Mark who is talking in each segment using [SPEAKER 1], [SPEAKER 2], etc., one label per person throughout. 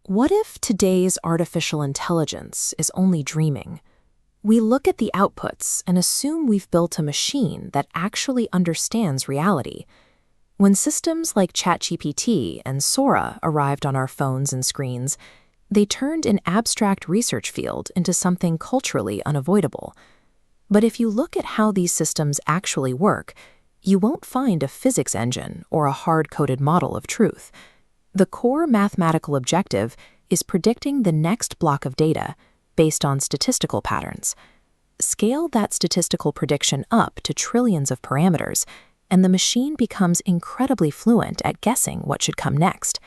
[SPEAKER 1] What if today's artificial intelligence is only dreaming? We look at the outputs and assume we've built a machine that actually understands reality. When systems like ChatGPT and Sora arrived on our phones and screens, they turned an abstract research field into something culturally unavoidable. But if you look at how these systems actually work, you won't find a physics engine or a hard-coded model of truth. The core mathematical objective is predicting the next block of data based on statistical patterns. Scale that statistical prediction up to trillions of parameters, and the machine becomes incredibly fluent at guessing what should come next.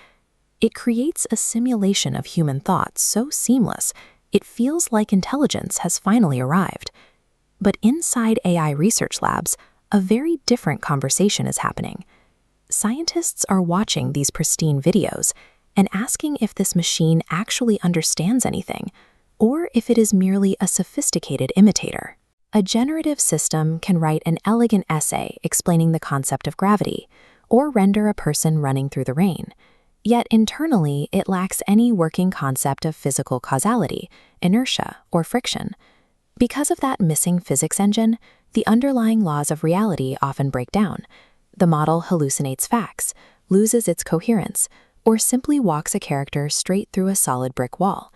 [SPEAKER 1] It creates a simulation of human thought so seamless, it feels like intelligence has finally arrived. But inside AI research labs, a very different conversation is happening. Scientists are watching these pristine videos and asking if this machine actually understands anything, or if it is merely a sophisticated imitator. A generative system can write an elegant essay explaining the concept of gravity, or render a person running through the rain. Yet internally, it lacks any working concept of physical causality, inertia, or friction. Because of that missing physics engine, the underlying laws of reality often break down. The model hallucinates facts, loses its coherence, or simply walks a character straight through a solid brick wall.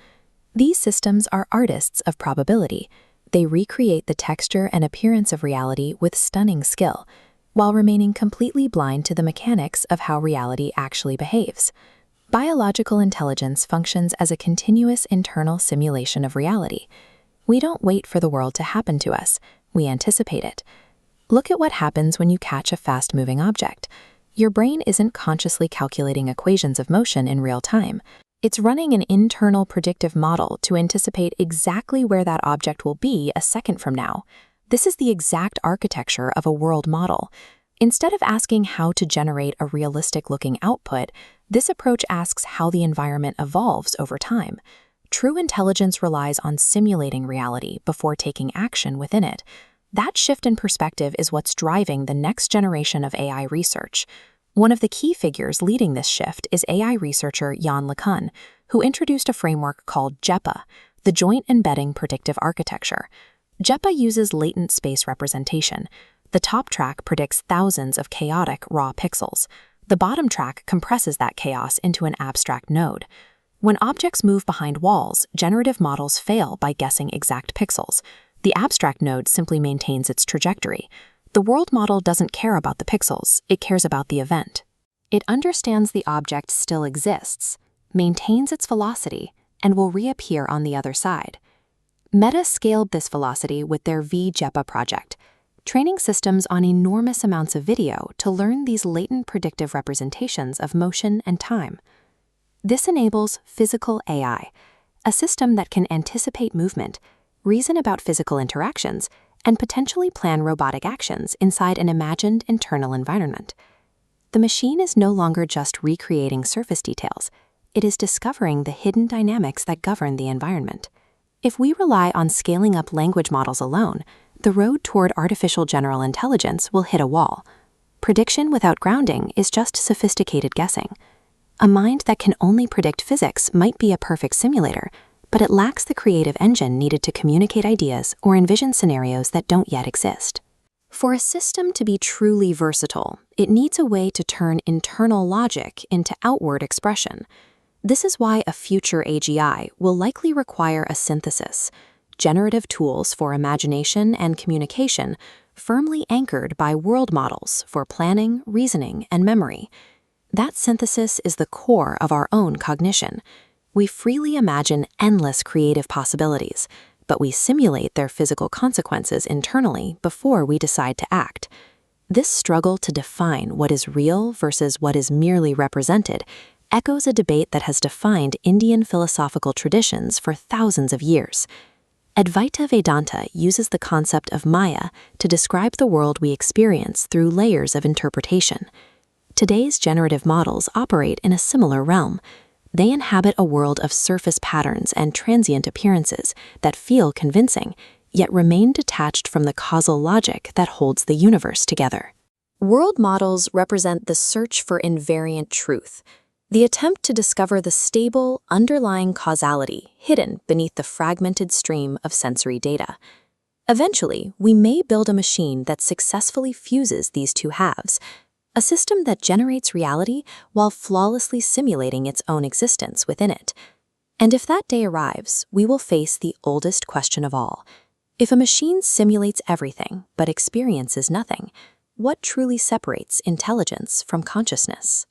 [SPEAKER 1] These systems are artists of probability. They recreate the texture and appearance of reality with stunning skill, while remaining completely blind to the mechanics of how reality actually behaves. Biological intelligence functions as a continuous internal simulation of reality. We don't wait for the world to happen to us, we anticipate it. Look at what happens when you catch a fast-moving object. Your brain isn't consciously calculating equations of motion in real time. It's running an internal predictive model to anticipate exactly where that object will be a second from now. This is the exact architecture of a world model. Instead of asking how to generate a realistic-looking output, this approach asks how the environment evolves over time. True intelligence relies on simulating reality before taking action within it. That shift in perspective is what's driving the next generation of AI research. One of the key figures leading this shift is AI researcher Yann LeCun, who introduced a framework called JEPA, the Joint Embedding Predictive Architecture. JEPA uses latent space representation. The top track predicts thousands of chaotic raw pixels. The bottom track compresses that chaos into an abstract node. When objects move behind walls, generative models fail by guessing exact pixels. The abstract node simply maintains its trajectory. The world model doesn't care about the pixels, it cares about the event. It understands the object still exists, maintains its velocity, and will reappear on the other side. Meta scaled this velocity with their JEPA project, training systems on enormous amounts of video to learn these latent predictive representations of motion and time. This enables physical AI, a system that can anticipate movement, reason about physical interactions, and potentially plan robotic actions inside an imagined internal environment. The machine is no longer just recreating surface details, it is discovering the hidden dynamics that govern the environment. If we rely on scaling up language models alone, the road toward artificial general intelligence will hit a wall. Prediction without grounding is just sophisticated guessing. A mind that can only predict physics might be a perfect simulator, but it lacks the creative engine needed to communicate ideas or envision scenarios that don't yet exist. For a system to be truly versatile, it needs a way to turn internal logic into outward expression. This is why a future AGI will likely require a synthesis, generative tools for imagination and communication firmly anchored by world models for planning, reasoning, and memory. That synthesis is the core of our own cognition. We freely imagine endless creative possibilities, but we simulate their physical consequences internally before we decide to act. This struggle to define what is real versus what is merely represented echoes a debate that has defined Indian philosophical traditions for thousands of years. Advaita Vedanta uses the concept of Maya to describe the world we experience through layers of interpretation. Today's generative models operate in a similar realm. They inhabit a world of surface patterns and transient appearances that feel convincing, yet remain detached from the causal logic that holds the universe together. World models represent the search for invariant truth. the attempt to discover the stable, underlying causality hidden beneath the fragmented stream of sensory data. Eventually, we may build a machine that successfully fuses these two halves, a system that generates reality while flawlessly simulating its own existence within it. And if that day arrives, we will face the oldest question of all. If a machine simulates everything but experiences nothing, what truly separates intelligence from consciousness?